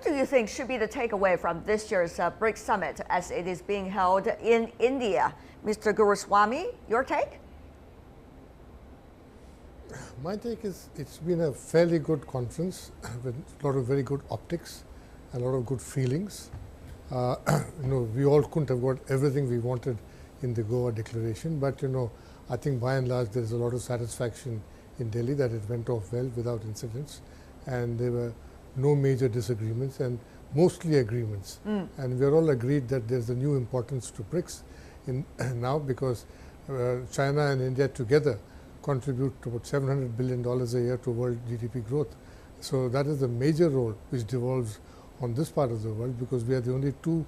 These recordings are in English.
do you think should be the takeaway from this year's BRICS Summit as it is being held in India? Mr. Guruswamy, your take? My take is it's been a fairly good conference with a lot of very good optics, a lot of good feelings. We all couldn't have got everything we wanted in the Goa declaration, but I think by and large there is a lot of satisfaction in Delhi that it went off well without incidents, and there were no major disagreements and mostly agreements. And we are all agreed that there's a new importance to BRICS now because China and India together contribute to about $700 billion a year to world GDP growth. So that is the major role which devolves on this part of the world, because we are the only two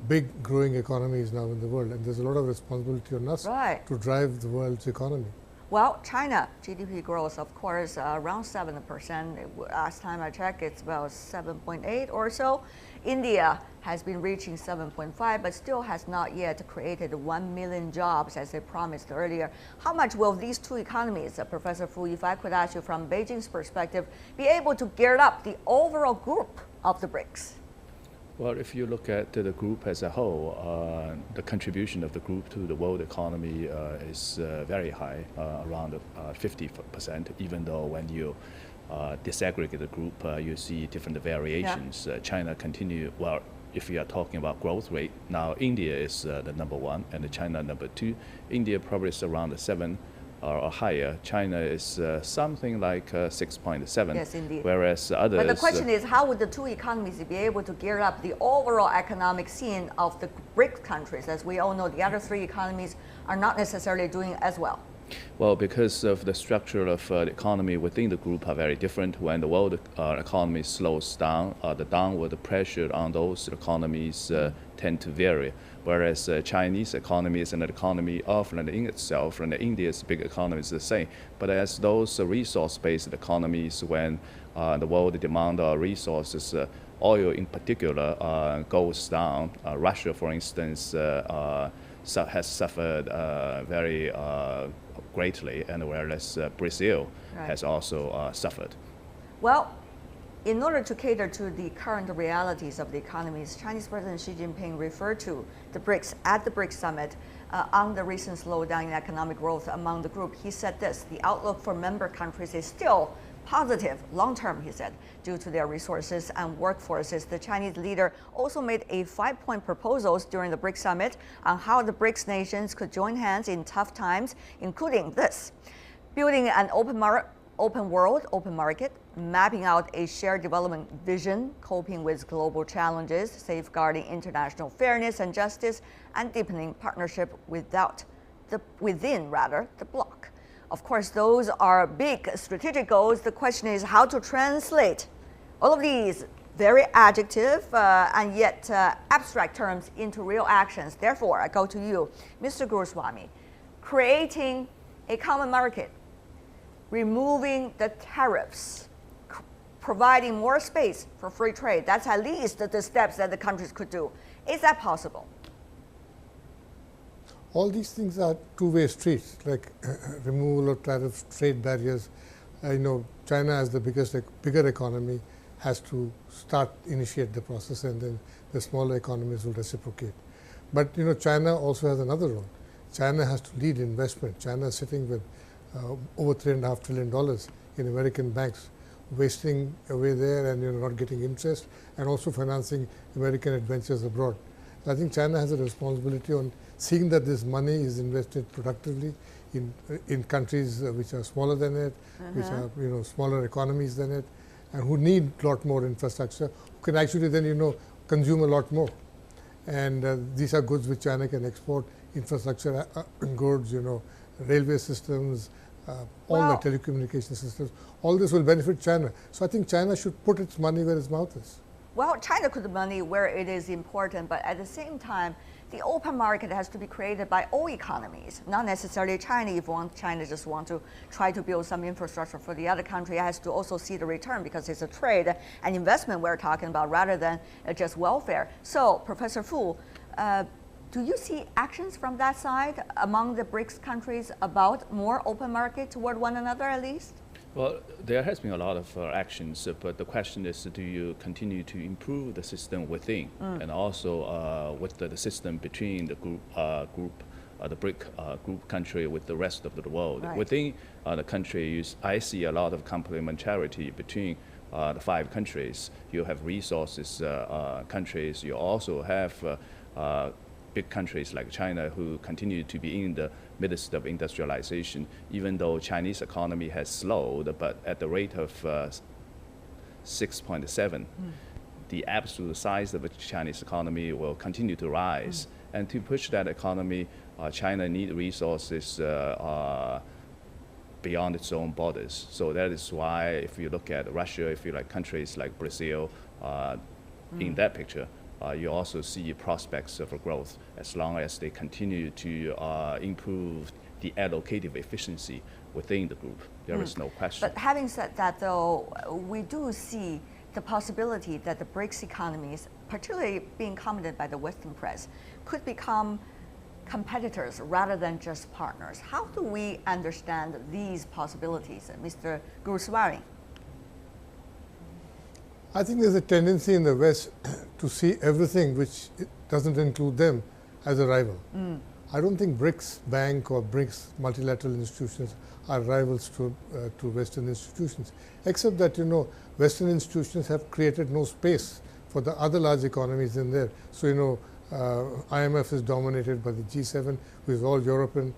big growing economies now in the world, and there's a lot of responsibility on us to drive the world's economy. Well, China GDP growth, of course, around 7%. Last time I checked, it's about 7.8 or so. India has been reaching 7.5, but still has not yet created 1 million jobs as they promised earlier. How much will these two economies, Professor Fu, if I could ask you from Beijing's perspective, be able to gear up the overall group of the BRICS? Well, if you look at the group as a whole, the contribution of the group to the world economy is very high, around 50%, even though when you disaggregate the group, you see different variations. China continue, well, if you are talking about growth rate, now India is the number one and China number two. India probably is around the 7 or higher. China is something like 6.7. Yes, indeed. Whereas others. But the question is, how would the two economies be able to gear up the overall economic scene of the BRICS countries? As we all know, the other three economies are not necessarily doing as well. Well, because of the structure of the economy within the group are very different. When the world economy slows down, the downward pressure on those economies tend to vary. Whereas Chinese economy is an economy of and in itself, and India's big economy is the same. But as those resource-based economies, when the world demand resources, oil in particular goes down. Russia, for instance, has suffered very greatly, and whereas Brazil has also suffered. Well, in order to cater to the current realities of the economies, Chinese President Xi Jinping referred to the BRICS at the BRICS Summit on the recent slowdown in economic growth among the group. He said this: the outlook for member countries is still positive long-term, he said, due to their resources and workforces. The Chinese leader also made a 5-point proposals during the BRICS Summit on how the BRICS nations could join hands in tough times, including this: building an open world, open market, mapping out a shared development vision, coping with global challenges, safeguarding international fairness and justice, and deepening partnership within the bloc. Of course, those are big strategic goals. The question is how to translate all of these very adjective and yet abstract terms into real actions. Therefore, I go to you, Mr. Guruswamy. Creating a common market, removing the tariffs, providing more space for free trade. That's at least the steps that the countries could do. Is that possible? All these things are two-way streets, like removal of tariffs, trade barriers. China as the bigger economy has to initiate the process, and then the smaller economies will reciprocate. But China also has another role. China has to lead investment. China is sitting with over $3.5 trillion in American banks, wasting away there and not getting interest, and also financing American adventures abroad. I think China has a responsibility on seeing that this money is invested productively in countries which are smaller than it, which are smaller economies than it, and who need a lot more infrastructure, who can actually then consume a lot more. And these are goods which China can export: infrastructure goods, railway systems, all the telecommunication systems. All this will benefit China. So I think China should put its money where its mouth is. Well, China could put money where it is important, but at the same time, the open market has to be created by all economies, not necessarily China. If China just want to try to build some infrastructure for the other country, it has to also see the return, because it's a trade and investment we're talking about rather than just welfare. So, Professor Fu, do you see actions from that side among the BRICS countries about more open market toward one another at least? Well, there has been a lot of actions, but the question is, do you continue to improve the system within, and also with the system between the the BRIC group country with the rest of the world? Right. Within the country, I see a lot of complementarity between the 5 countries. You have resources countries. You also have big countries like China who continue to be in the midst of industrialization, even though Chinese economy has slowed, but at the rate of 6.7, the absolute size of the Chinese economy will continue to rise. And to push that economy, China needs resources beyond its own borders. So that is why if you look at Russia, if you like countries like Brazil, in that picture, you also see prospects of growth as long as they continue to improve the allocative efficiency within the group. There is no question. But having said that, though, we do see the possibility that the BRICS economies, particularly being commented by the Western press, could become competitors rather than just partners. How do we understand these possibilities, Mr. Guruswamy? I think there's a tendency in the West to see everything which doesn't include them as a rival. I don't think BRICS Bank or BRICS multilateral institutions are rivals to Western institutions, except that, you know, Western institutions have created no space for the other large economies in there. So, you know, IMF is dominated by the G7, which is all European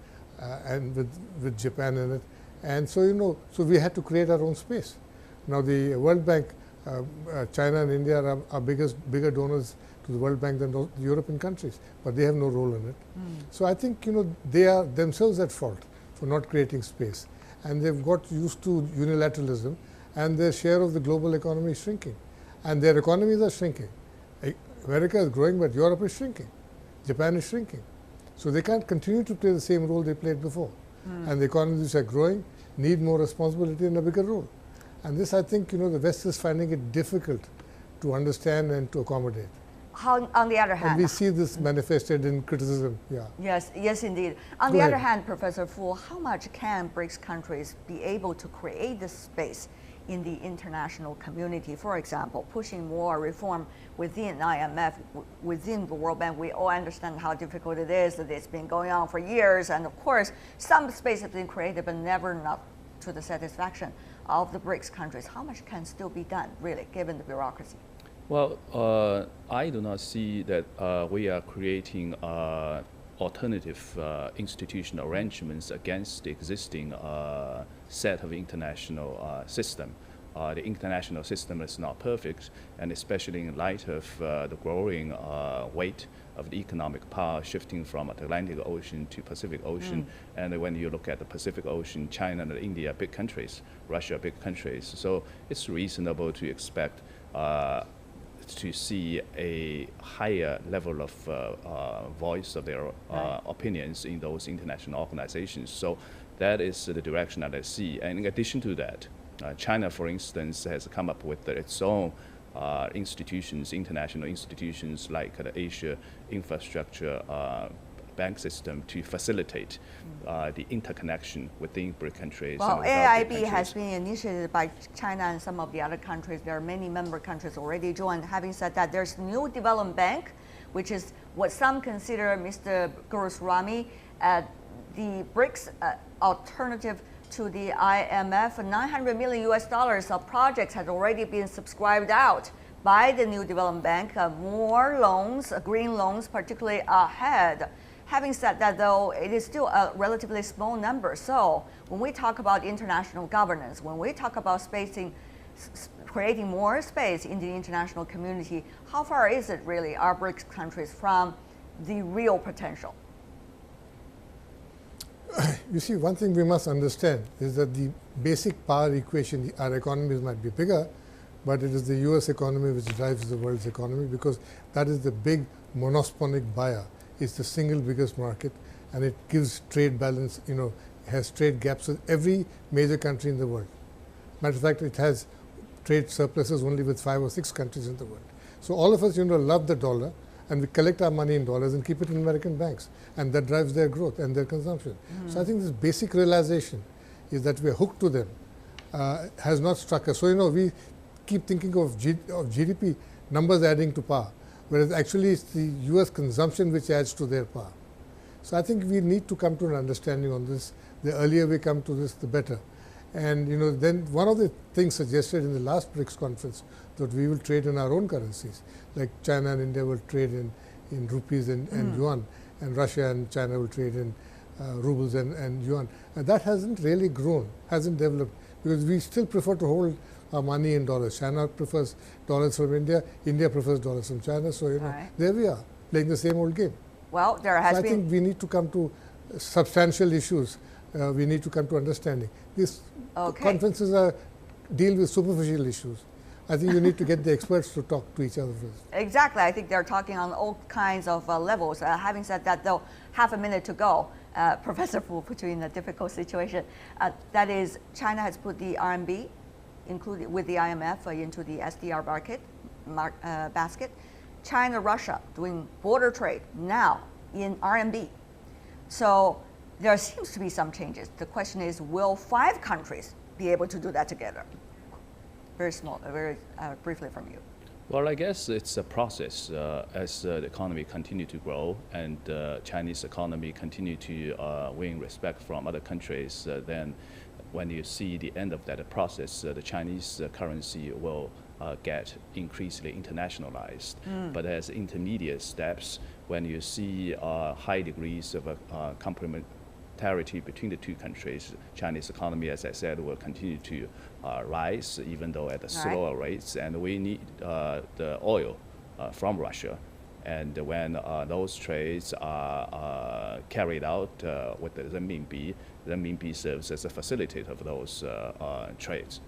and with Japan in it. And so, you know, so we had to create our own space. Now, the World Bank, China and India are bigger donors to the World Bank than the European countries, but they have no role in it. So I think, you know, they are themselves at fault for not creating space, and they've got used to unilateralism, and their share of the global economy is shrinking, and their economies are shrinking. America is growing, but Europe is shrinking. Japan is shrinking. So they can't continue to play the same role they played before. And the economies which are growing need more responsibility and a bigger role. And this, I think, you know, the West is finding it difficult to understand and to accommodate. How, on the other hand, and we see this manifested in criticism. Yeah. Yes, indeed. On the other hand, Professor Fu, how much can BRICS countries be able to create this space in the international community? For example, pushing more reform within IMF, within the World Bank. We all understand how difficult it is, that it's been going on for years, and of course, some space has been created, but never not to the satisfaction of the BRICS countries. How much can still be done, really, given the bureaucracy? Well, I do not see that we are creating alternative institutional arrangements against the existing set of international system. The international system is not perfect, and especially in light of the growing weight of the economic power shifting from Atlantic Ocean to Pacific Ocean. And when you look at the Pacific Ocean, China and India, big countries, Russia, big countries. So it's reasonable to expect to see a higher level of voice of their opinions in those international organizations. So that is the direction that I see. And in addition to that, China, for instance, has come up with its own institutions, international institutions like the Asia Infrastructure Bank System to facilitate the interconnection within BRIC countries. Well, AIB has been initiated by China and some of the other countries. There are many member countries already joined. Having said that, there's New Development Bank, which is what some consider, Mr. Guruswamy, the BRICS alternative to the IMF. $900 million of projects had already been subscribed out by the New Development Bank. More loans, green loans, particularly ahead. Having said that, though, it is still a relatively small number. So when we talk about international governance, when we talk about creating more space in the international community, how far is it really, our BRICS countries, from the real potential? You see, one thing we must understand is that the basic power equation, our economies might be bigger, but it is the US economy which drives the world's economy, because that is the big monosponic buyer. It's the single biggest market, and it gives trade balance, you know, has trade gaps with every major country in the world. Matter of fact, it has trade surpluses only with 5 or 6 countries in the world. So all of us, you know, love the dollar, and we collect our money in dollars and keep it in American banks, and that drives their growth and their consumption. So I think this basic realization is that we are hooked to them, has not struck us. So, we keep thinking of GDP numbers adding to power, whereas actually it's the US consumption which adds to their power. So I think we need to come to an understanding on this. The earlier we come to this, the better. And then one of the things suggested in the last BRICS conference that we will trade in our own currencies, like China and India will trade in rupees and yuan, and Russia and China will trade in rubles and yuan. And that hasn't really grown, hasn't developed, because we still prefer to hold our money in dollars. China prefers dollars from India, India prefers dollars from China. So, right. There we are, playing the same old game. Well, there has so been. I think we need to come to substantial issues. We need to come to understanding. These conferences deal with superficial issues. I think you need to get the experts to talk to each other first. Exactly. I think they're talking on all kinds of levels. Having said that, though, half a minute to go. Professor Fu put you in a difficult situation. That is, China has put the RMB, including with the IMF, into the SDR basket. China, Russia doing border trade now in RMB. So there seems to be some changes. The question is, will 5 countries be able to do that together? Very small, very briefly from you. Well, I guess it's a process as the economy continue to grow and Chinese economy continue to win respect from other countries. Then when you see the end of that process, the Chinese currency will get increasingly internationalized. But as intermediate steps, when you see high degrees of complementarity between the two countries, Chinese economy, as I said, will continue to rise, even though at a slower rates. And we need the oil from Russia. And when those trades are carried out with the renminbi serves as a facilitator of those trades.